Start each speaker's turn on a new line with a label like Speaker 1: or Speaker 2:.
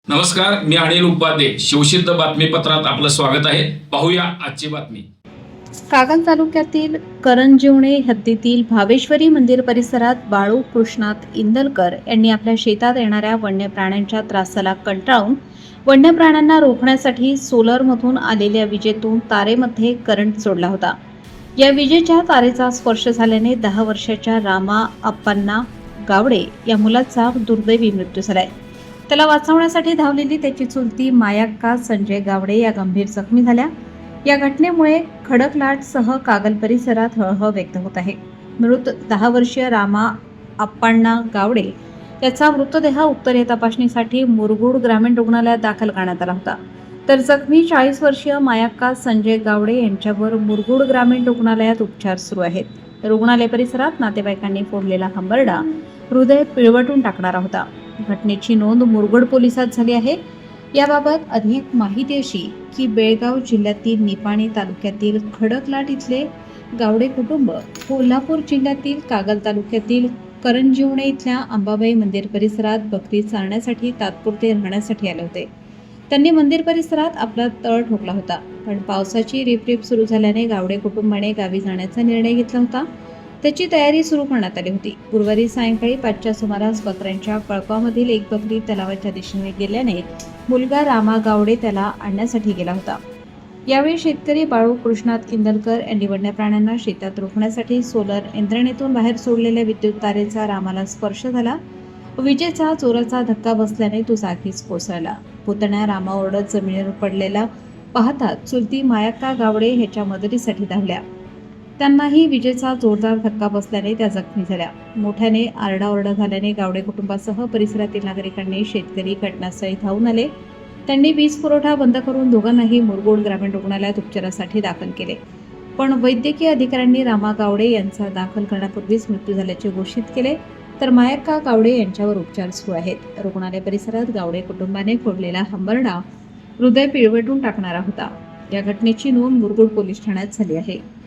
Speaker 1: नमस्कार, मी अनिल उपाध्ये. शिवसिद्ध बातमीपत्रात आपलं स्वागत आहे. पाहूया आजची बातमी.
Speaker 2: कागल तालुक्यातील करंजिवणे हद्दीतील भावेश्वरी मंदिर परिसरात बाळू कृष्णात इंदलकर यांनी आपल्या शेतात येणाऱ्या वन्य प्राण्यांच्या त्रासाला कंटाळून वन्य प्राण्यांना रोखण्यासाठी सोलरमधून आलेल्या विजेतून तारेमध्ये करंट सोडला होता. या विजेच्या तारेचा स्पर्श झाल्याने 10 वर्षाच्या रामा अप्पांना गावडे या मुलाचा दुर्दैवी मृत्यू झालाय. त्याला वाचवण्यासाठी धावलेली त्याची चुलती मायाक्का संजय गावडे या गंभीर जखमी झाल्या. या घटनेमुळे खडकलाटसह कागल परिसरात हळहळ व्यक्त होत आहे. मृत 10 वर्षीय रामा अप्पांना गावडे याचा मृतदेह उत्तरीय तपासणीसाठी मुरगुड ग्रामीण रुग्णालयात दाखल करण्यात आला होता. तर जखमी 40 वर्षीय मायाक्का संजय गावडे यांच्यावर मुरगुड ग्रामीण रुग्णालयात उपचार सुरू आहेत. रुग्णालय परिसरात नातेवाईकांनी फोडलेला हंबरडा हृदय पिळवटून टाकणारा होता. घटनेची नोंद मुरगुड पोलिसात झाली आहे. याबाबत अधिक माहिती अशी की बेळगाव जिल्ह्यातील निपाणी तालुक्यातील खडकलाट इथले गावडे कुटुंब कोल्हापूर जिल्ह्यातील कागल तालुक्यातील करंजिवणे इथल्या अंबाबाई मंदिर परिसरात बकरी चारण्यासाठी तात्पुरते राहण्यासाठी आले होते. त्यांनी मंदिर परिसरात आपला तळ ठोकला होता. पण पावसाची रिपरिप सुरू झाल्याने गावडे कुटुंबाने गावी जाण्याचा निर्णय घेतला होता. त्याची तयारी सुरू करण्यात आली होती. गुरुवारी सायंकाळी 5च्या सुमारास बकऱ्यांच्या कळपामधील एक बकरी तलावाच्या दिशेने गेल्याने मुलगा रामा गावडे त्याला आणण्यासाठी गेला होता. यावेळी शेतकरी बाळू कृष्णात इंदलकर यांनी वन्य प्राण्यांना शेतात रोखण्यासाठी सोलर यंत्रणेतून बाहेर सोडलेल्या विद्युत तारेचा रामाला स्पर्श झाला. विजेचा जोराचा धक्का बसल्याने तो जागीच कोसळला. पुतण्या रामा ओरडत जमिनीवर पडलेला पाहता चुलती मायाक्का गावडे ह्याच्या मदतीसाठी धावल्या. त्यांनाही विजेचा जोरदार धक्का बसल्याने त्या जखमी झाल्या. मोठ्याने आरडाओरडा झाल्याने गावडे कुटुंबासह परिसरातील नागरिकांनी शेतकरी घटनास्थळी धावून आले. त्यांनी वीज पुरवठा बंद करून दोघांनाही मुरगुड ग्रामीण रुग्णालयात उपचारासाठी दाखल केले. पण वैद्यकीय अधिकाऱ्यांनी रामा गावडे यांचा दाखल करण्यापूर्वीच मृत्यू झाल्याचे घोषित केले. तर मायाक्का गावडे यांच्यावर उपचार सुरू आहेत. रुग्णालय परिसरात गावडे कुटुंबाने फोडलेला हंबरडा हृदय पिळवटून टाकणारा होता. या घटनेची नोंद मुरगुड पोलीस ठाण्यात झाली आहे.